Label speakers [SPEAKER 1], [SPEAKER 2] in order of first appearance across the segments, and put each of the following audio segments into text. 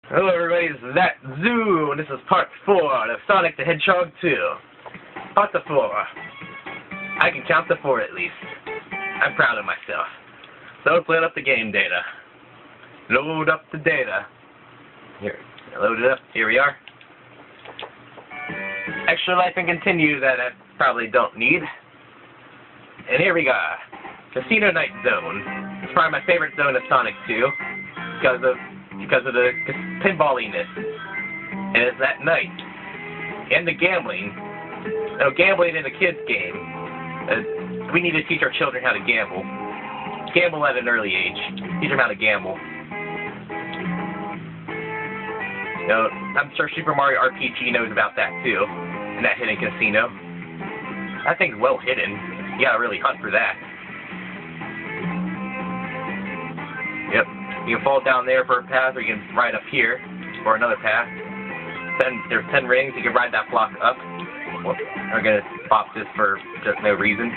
[SPEAKER 1] Hello everybody, this is That Zoo, and this is part 4 of Sonic the Hedgehog 2. Part 4. I can count to 4 at least. I'm proud of myself. So let's load up the game data. Load up the data. Here, load it up. Here we are. Extra life and continue that I probably don't need. And here we go. Casino Night Zone. It's probably my favorite zone of Sonic 2 because of the pinballiness, and it's at night, and the gambling. Now, gambling in a kid's game, we need to teach our children how to gamble. Gamble at an early age. Teach them how to gamble. You know, I'm sure Super Mario RPG knows about that too, and that hidden casino. That thing's well hidden. You gotta really hunt for that. Yep. You can fall down there for a path, or you can ride up here for another path. Then there's 10 rings. You can ride that block up. Well, we're gonna pop this for just no reason.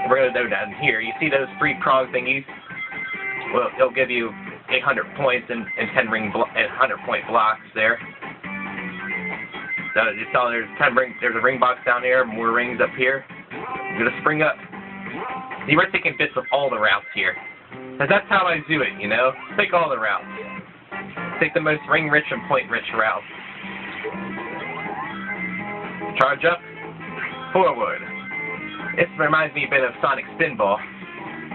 [SPEAKER 1] We're gonna go down here. You see those 3 prong thingies? Well, it'll give you 800 points and 10 ring and 100-point blocks there. So you saw there's 10 ring. There's a ring box down there. More rings up here. You're gonna spring up. You were taking bits of all the routes here. Because that's how I do it, you know? Take all the routes. Take the most ring-rich and point-rich routes. Charge up. Forward. This reminds me a bit of Sonic Spinball.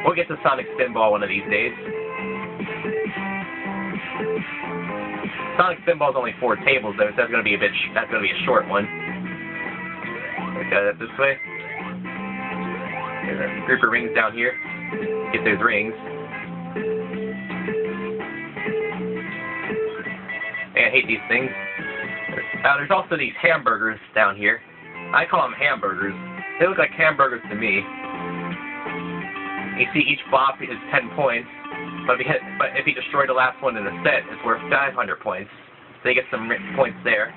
[SPEAKER 1] We'll get to Sonic Spinball one of these days. Sonic Spinball's only 4 tables, though, so that's gonna be a short one. Let's go this way. There's a group of rings down here. Get those rings. I hate these things. There's also these hamburgers down here. I call them hamburgers. They look like hamburgers to me. You see each bop is 10 points, but if you destroy the last one in the set, it's worth 500 points. So you get some points there.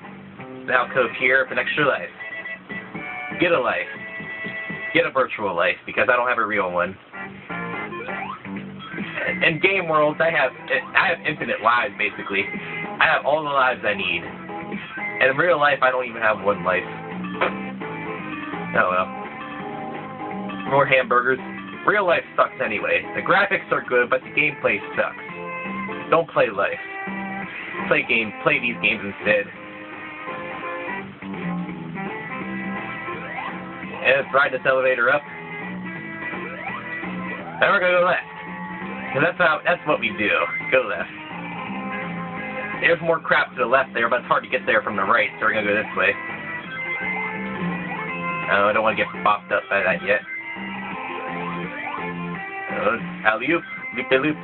[SPEAKER 1] Now cove here for an extra life. Get a life. Get a virtual life, because I don't have a real one. In game worlds, I have infinite lives, basically. I have all the lives I need. And in real life, I don't even have 1 life. Oh well. More hamburgers. Real life sucks anyway. The graphics are good, but the gameplay sucks. Don't play life. Play these games instead. And let's ride this elevator up. Now we're gonna go left. Because that's what we do. Go left. There's more crap to the left there, but it's hard to get there from the right, so we're going to go this way. Oh, I don't want to get bopped up by that yet. Alley-oop, loop-de-loop.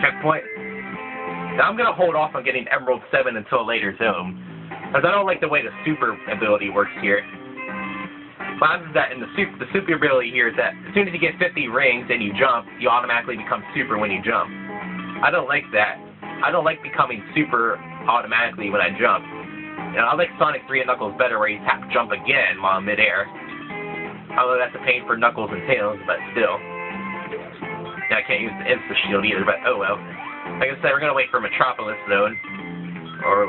[SPEAKER 1] Checkpoint. Now I'm going to hold off on getting Emerald 7 until a later zone, because I don't like the way the super ability works here. That in the super ability here is that as soon as you get 50 rings and you jump, you automatically become super when you jump. I don't like that. I don't like becoming super automatically when I jump. You know, I like Sonic 3 and Knuckles better, where you have to jump again while in midair. Although that's a pain for Knuckles and Tails, but still. Yeah, I can't use the Insta-Shield either, but oh well. Like I said, we're going to wait for Metropolis Zone. Or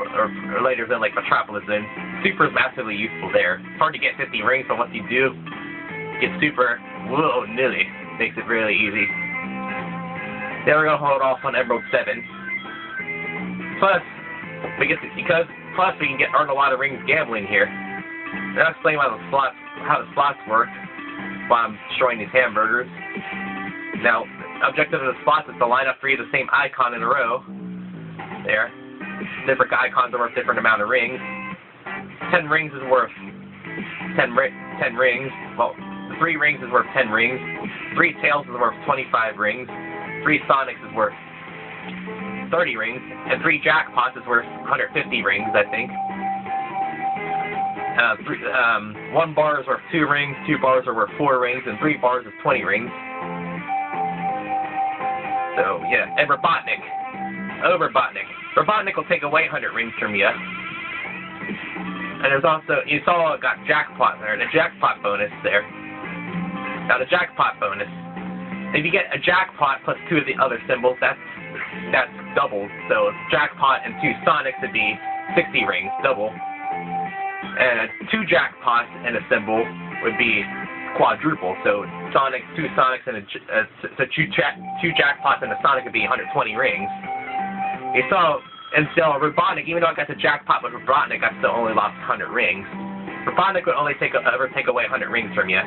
[SPEAKER 1] later zone like Metropolis Zone. Super is massively useful there. It's hard to get 50 rings, but once you do get super, whoa, nilly. Makes it really easy. Then we're going to hold off on Emerald 7. Plus, we can earn a lot of rings gambling here. And I'll explain how the slots work while I'm destroying these hamburgers. Now, objective of the slots is to line up 3 of the same icon in a row. There. Different icons are worth different amount of rings. 10 rings is worth 10 rings. Well, 3 rings is worth 10 rings. 3 tails is worth 25 rings. 3 Sonics is worth 30 rings. And 3 jackpots is worth 150 rings, I think. 1 bar is worth 2 rings. 2 bars are worth 4 rings. And 3 bars is 20 rings. So, yeah. And Robotnik. Oh, Robotnik. Robotnik will take away 100 rings from you. And there's also, you saw got jackpot there, the jackpot bonus there. Now the jackpot bonus, if you get a jackpot plus 2 of the other symbols, that's that's double. So jackpot and 2 Sonics would be 60 rings, double. And 2 jackpots and a symbol would be quadruple. So Sonic, 2 Sonics and two jackpots and a Sonic would be 120 rings. And so Robotnik, even though I got the jackpot with Robotnik, I still only lost 100 rings. Robotnik would only ever take away 100 rings from you.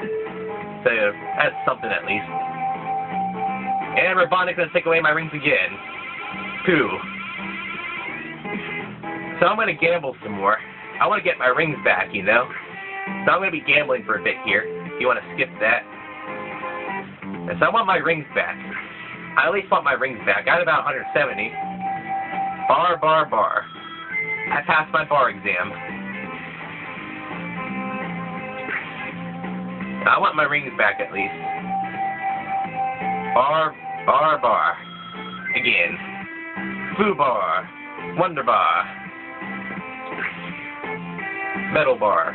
[SPEAKER 1] So that's something at least. And Robotnik's gonna take away my rings again. 2. So I'm gonna gamble some more. I wanna get my rings back, you know? So I'm gonna be gambling for a bit here. If you wanna skip that. And so I want my rings back. I at least want my rings back. I got about 170. Bar, bar, bar. I passed my bar exam. I want my rings back at least. Bar, bar, bar. Again. Blue bar. Wonder bar. Metal bar.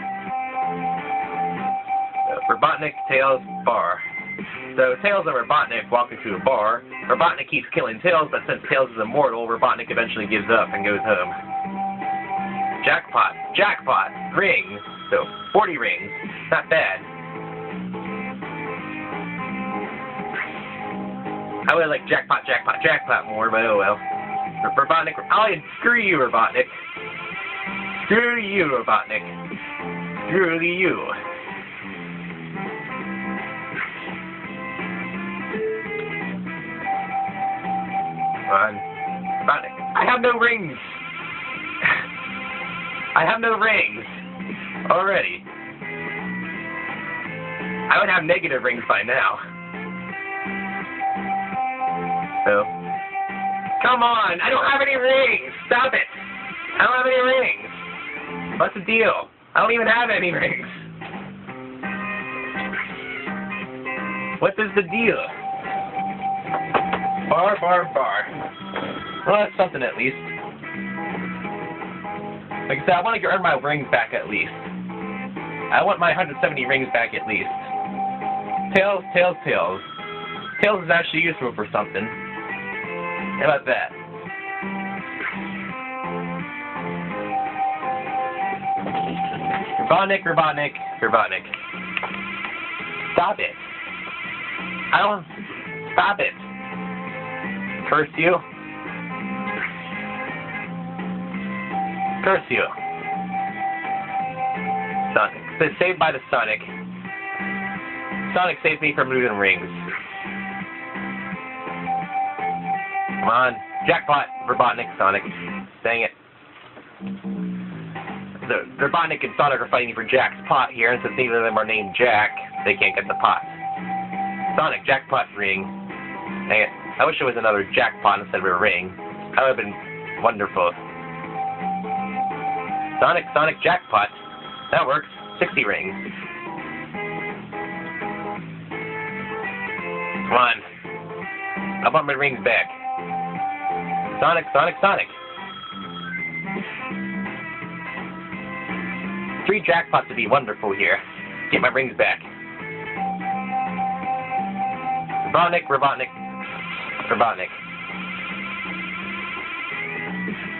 [SPEAKER 1] Robotnik, Tails, bar. So Tails and Robotnik walk into a bar. Robotnik keeps killing Tails, but since Tails is immortal, Robotnik eventually gives up and goes home. Jackpot. Jackpot. Rings. So 40 rings. Not bad. I would like jackpot, jackpot, jackpot more, but oh well. Robotnik. Oh, screw you, Robotnik. Screw you, Robotnik. Screw you. Come on. Robotnik. I have no rings. I have no rings. Already. I would have negative rings by now. So, come on, I don't have any rings. Stop it. I don't have any rings. What's the deal? I don't even have any rings. What is the deal? Bar, bar, bar. Well, that's something at least. Like I said, I want to earn my rings back at least. I want my 170 rings back at least. Tails, Tails, Tails. Tails is actually useful for something. How about that? Robotnik, Robotnik, Robotnik. Stop it. I don't... Stop it. Curse you. Curse you. Sonic. So saved by the Sonic. Sonic saved me from losing rings. Come on. Jackpot. Robotnik, Sonic. Dang it. So, Robotnik and Sonic are fighting for Jack's pot here, and since neither of them are named Jack, they can't get the pot. Sonic, jackpot ring. Dang it. I wish it was another jackpot instead of a ring. That would have been wonderful. Sonic, Sonic, jackpot. That works. 60 rings. Come on. I want my rings back. Sonic, Sonic, Sonic. 3 jackpots would be wonderful here. Get my rings back. Robotnik, Robotnik, Robotnik.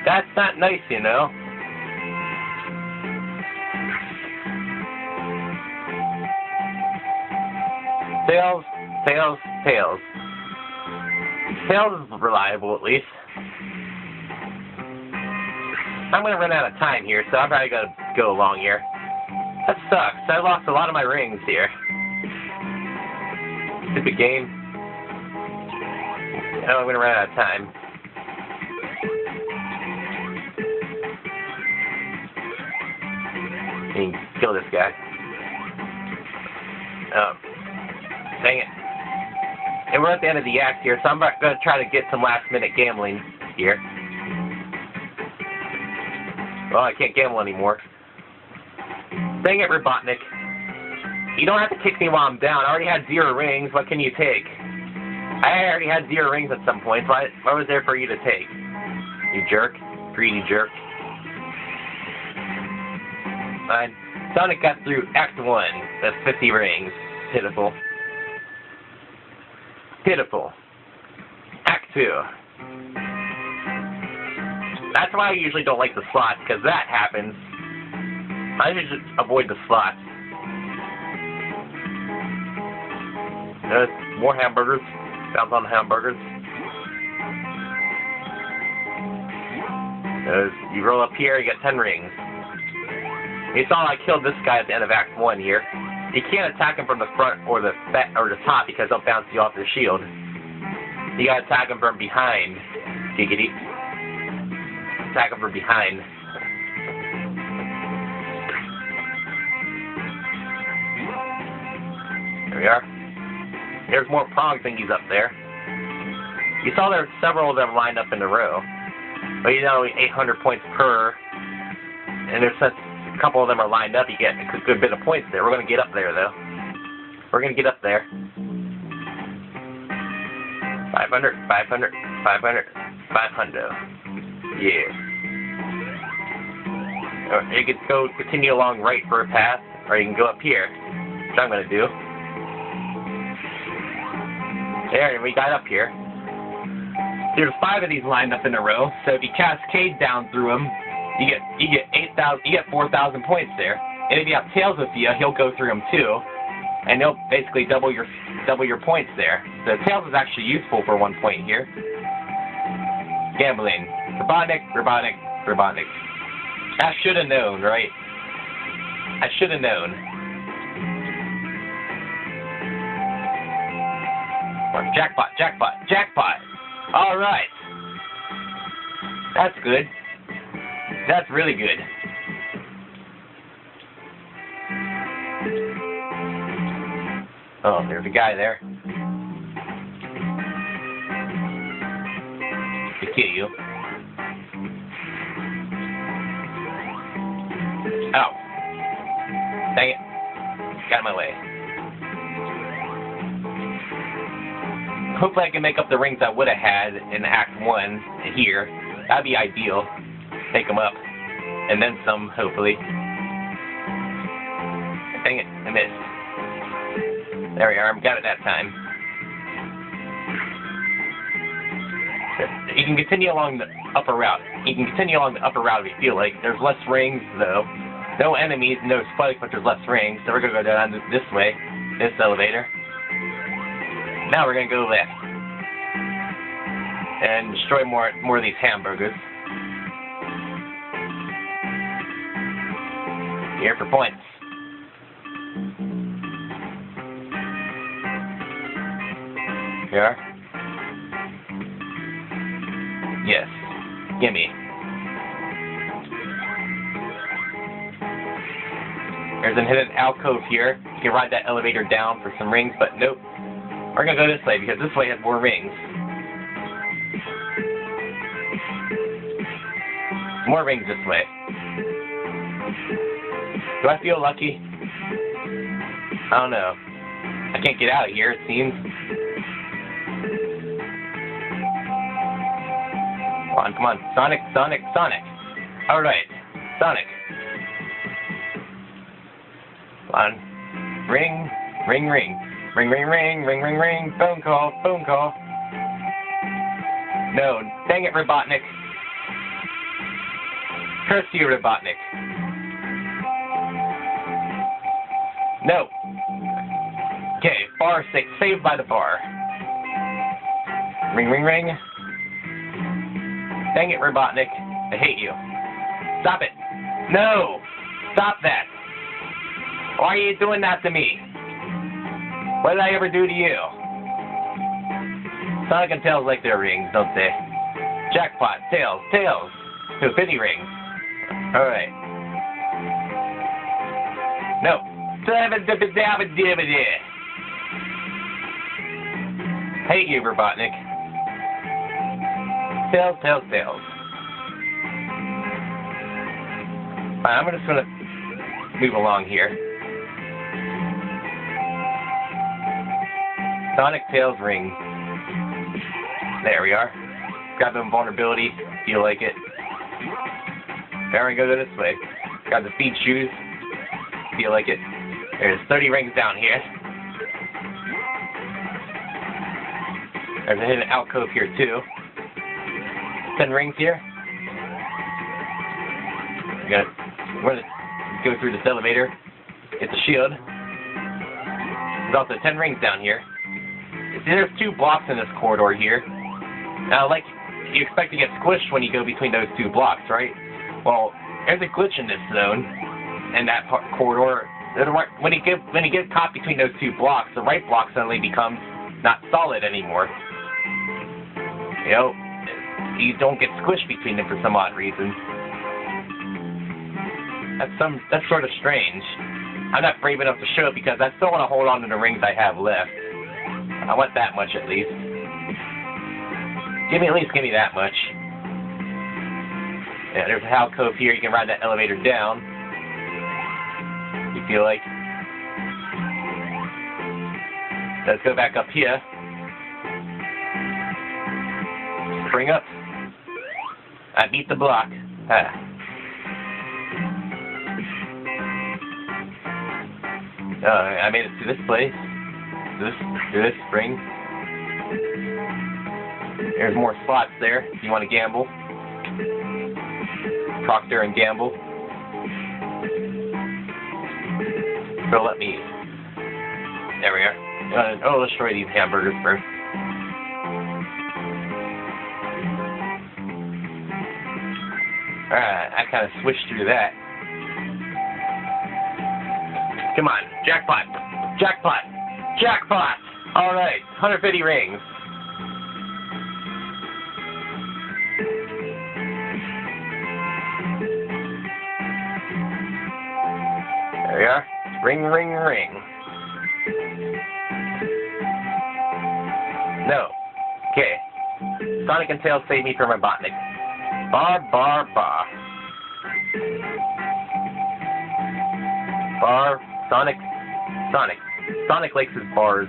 [SPEAKER 1] That's not nice, you know. Tails, Tails, Tails. Tails is reliable, at least. I'm going to run out of time here, so I'm probably going to go along here. That sucks. I lost a lot of my rings here. Stupid game. Now I'm going to run out of time. And kill this guy. Oh. Dang it. And we're at the end of the act here, so I'm going to try to get some last-minute gambling here. Well, I can't gamble anymore. Dang it, Robotnik. You don't have to kick me while I'm down. I already had 0 rings. What can you take? I already had 0 rings at some point. What was there for you to take? You jerk. Greedy jerk. Fine. Sonic got through Act 1. That's 50 rings. Pitiful. Pitiful. Act 2. That's why I usually don't like the slots, because that happens. I usually avoid the slots. There's more hamburgers. Bounce on the hamburgers. You roll up here, you get 10 rings. You saw I killed this guy at the end of Act 1 here. You can't attack him from the front or the top because they'll bounce you off the shield. You gotta attack him from behind. Giggity. Attack him from behind. There we are. There's more prong thingies up there. You saw there were several of them lined up in a row. But you know, 800 points per. And there's such a couple of them are lined up, you get a good bit of points there. We're going to get up there, though. We're going to get up there. 500, 500, 500, 500. Yeah. Or you can go continue along right for a path, or you can go up here, which I'm going to do. There, we got up here. There's 5 of these lined up in a row, so if you cascade down through them, you get 8,000, you get 4,000 points there. And if you have Tails with you, he'll go through them too, and he'll basically double your points there. So Tails is actually useful for 1 point here. Gambling, Robotnik, Robotnik, Robotnik. I should have known, right? I should have known. Jackpot, jackpot, jackpot. All right. That's good. That's really good. Oh, there's a guy there. To kill you. Ow. Dang it. Got in my way. Hopefully I can make up the rings I would have had in Act 1 here. That'd be ideal. Make them up. And then some, hopefully. Dang it, I missed. There we are, I got it that time. You can continue along the upper route. You can continue along the upper route if you feel like. There's less rings, though. No enemies, no spikes, but there's less rings. So we're going to go down this way, this elevator. Now we're going to go left. And destroy more of these hamburgers. Here for points. Here. Yes. Gimme. There's a hidden alcove here. You can ride that elevator down for some rings, but nope. We're gonna go this way because this way has more rings. More rings this way. Do I feel lucky? I don't know. I can't get out of here, it seems. Come on. Sonic, Sonic, Sonic. Alright. Sonic. Come on. Ring, ring, ring. Ring, ring, ring, ring, ring, ring. Phone call, phone call. No. Dang it, Robotnik. Curse you, Robotnik. No. Okay, bar 6. Saved by the bar. Ring, ring, ring. Dang it, Robotnik. I hate you. Stop it. No! Stop that. Why are you doing that to me? What did I ever do to you? Sonic and Tails like their rings, don't they? Jackpot, Tails, Tails. 50 rings. Alright. No. Hate you, Robotnik. Tails, Tails, Tails. I'm just gonna move along here. Sonic, Tails, ring. There we are. Grab the invulnerability. Feel like it. Now we're gonna go this way. Got the speed shoes. Feel like it. There's 30 rings down here. There's a hidden alcove here too. 10 rings here. We're gonna go through this elevator. It's a shield. There's also 10 rings down here. See, there's 2 blocks in this corridor here. Now, like, you expect to get squished when you go between those 2 blocks, right? Well, there's a glitch in this zone, in that corridor. When you get caught between those 2 blocks, the right block suddenly becomes not solid anymore. You know, you don't get squished between them for some odd reason. That's sort of strange. I'm not brave enough to show it because I still want to hold on to the rings I have left. I want that much at least. Give me that much. Yeah, there's a alcove here. You can ride that elevator down. You feel like. Let's go back up here. Spring up. I beat the block. I made it to this place. To this spring. There's more slots there if you want to gamble. Proctor and gamble. So let me. There we are. Let's try these hamburgers first. Alright, I kind of switched through that. Come on, jackpot! Jackpot! Jackpot! Alright, 150 rings. There we are. Ring, ring, ring. No. Okay. Sonic and Tails save me from Robotnik. Bar, bar, bar. Bar, Sonic. Sonic likes his bars.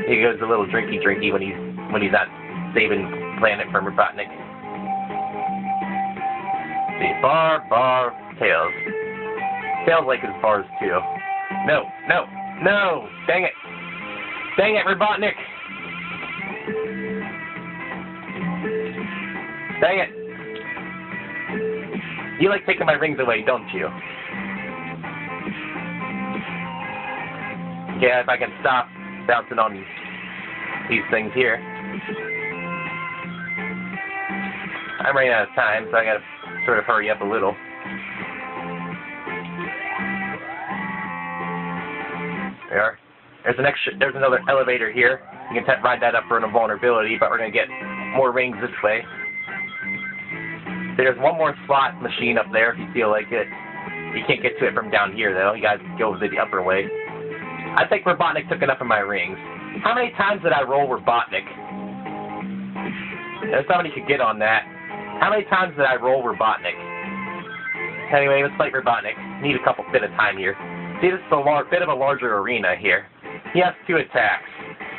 [SPEAKER 1] He goes a little drinky when he's not saving planet from Robotnik. See, bar, bar, Tails. Tails like his bars too. No. Dang it, Robotnik. Dang it. You like taking my rings away, don't you? Yeah, if I can stop bouncing on these things here. I'm running out of time, so I gotta sort of hurry up a little. There. There's another elevator here. You can ride that up for an invulnerability, but we're gonna get more rings this way. There's one more slot machine up there if you feel like it. You can't get to it from down here though. You gotta go the upper way. I think Robotnik took enough of my rings. How many times did I roll Robotnik? If somebody could get on that. How many times did I roll Robotnik? Anyway, let's fight Robotnik. Need a bit of time here. See, this is a bit of a larger arena here. He has 2 attacks.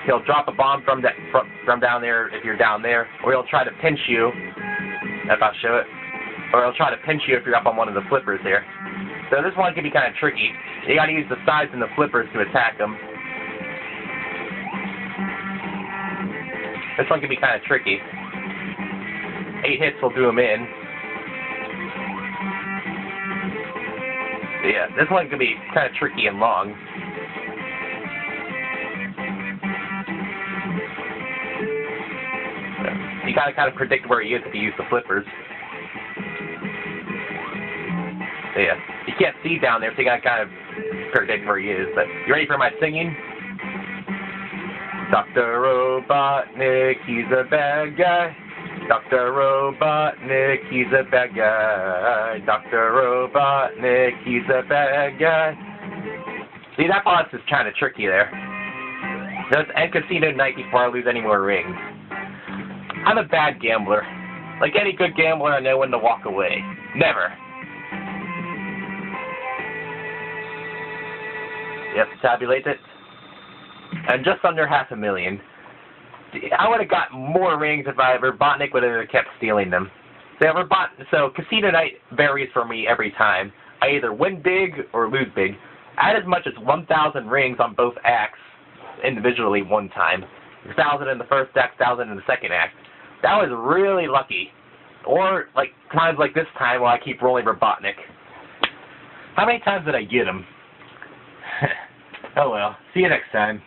[SPEAKER 1] He'll drop a bomb from down there if you're down there, or he'll try to pinch you, if I show it, or he'll try to pinch you if you're up on one of the flippers here. So this one can be kind of tricky. You gotta use the sides and the flippers to attack him. This one can be kind of tricky. 8 hits will do him in. So yeah, this one can be kind of tricky and long. So you gotta kind of predict where he is if you use the flippers. So yeah, you can't see down there, so you gotta kind of predict where he is. But you ready for my singing? Dr. Robotnik, he's a bad guy. Dr. Robotnik, he's a bad guy. Dr. Robotnik, he's a bad guy. See, that boss is kind of tricky there. Let's end Casino Night before I lose any more rings. I'm a bad gambler. Like any good gambler, I know when to walk away. Never. Yep, tabulate it. And just under 500,000. I would have got more rings if Robotnik would have kept stealing them. So Casino Night varies for me every time. I either win big or lose big. I had as much as 1,000 rings on both acts individually one time. 1,000 in the first act, 1,000 in the second act. That was really lucky. Or, like, times like this time while I keep rolling Robotnik. How many times did I get him? Oh well. See you next time.